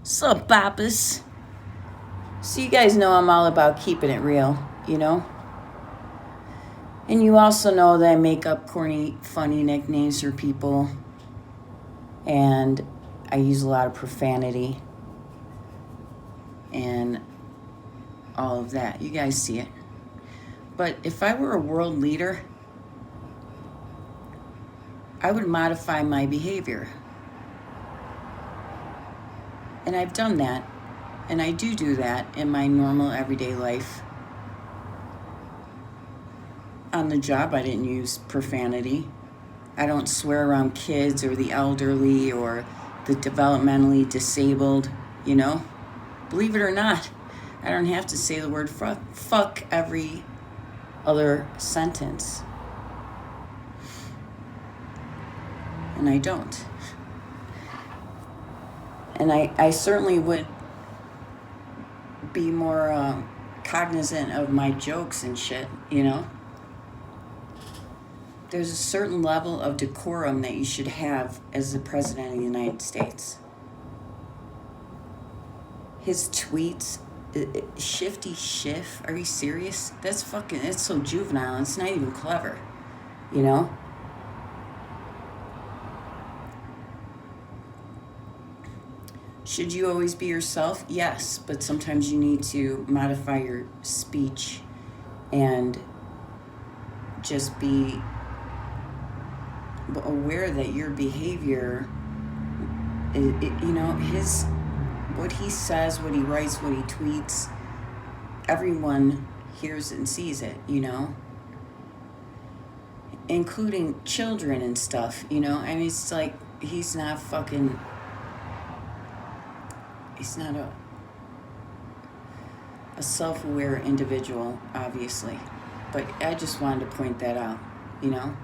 Sup, Boppers? So you guys know I'm all about keeping it real, you know? And you also know that I make up corny, funny nicknames for people. And I use a lot of profanity. And all of that. You guys see it. But if I were a world leader, I would modify my behavior. And I've done that. And I do that in my normal everyday life. On the job, I didn't use profanity. I don't swear around kids or the elderly or the developmentally disabled, you know? Believe it or not, I don't have to say the word fuck every other sentence. And I don't. And I certainly would be more cognizant of my jokes and shit, you know? There's a certain level of decorum that you should have as the President of the United States. His tweets, shifty shift, are you serious? That's it's so juvenile, it's not even clever, you know? Should you always be yourself? Yes, but sometimes you need to modify your speech and just be aware that your behavior, what he says, what he writes, what he tweets, everyone hears and sees it, you know, including children and stuff, you know. I mean, it's like he's not a self-aware individual, obviously, but I just wanted to point that out, you know.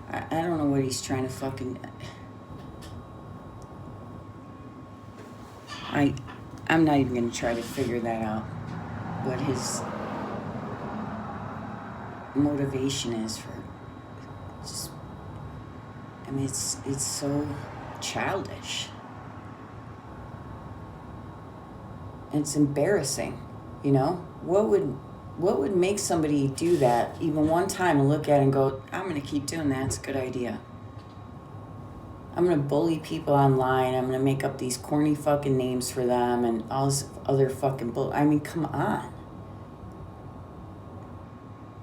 I don't know what he's trying to fucking... I'm not even going to try to figure that out, what his motivation is for just... I mean, it's so childish. It's embarrassing, you know? What would make somebody do that even one time and look at it and go, I'm going to keep doing that, it's a good idea. I'm going to bully people online, I'm going to make up these corny fucking names for them and all this other fucking bull. I mean, come on.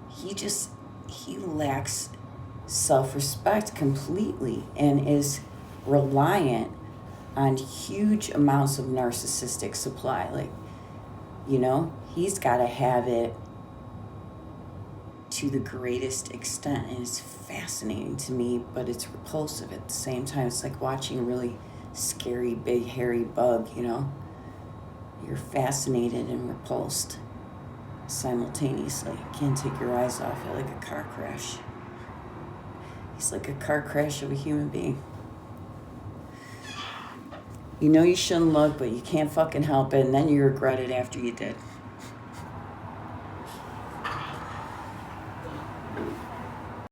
He lacks self-respect completely and is reliant on huge amounts of narcissistic supply. Like, you know, he's got to have it to the greatest extent, and it's fascinating to me, but it's repulsive at the same time. It's like watching a really scary, big, hairy bug, you know? You're fascinated and repulsed simultaneously. You can't take your eyes off it, like a car crash. He's like a car crash of a human being. You know you shouldn't look, but you can't fucking help it, and then you regret it after you did.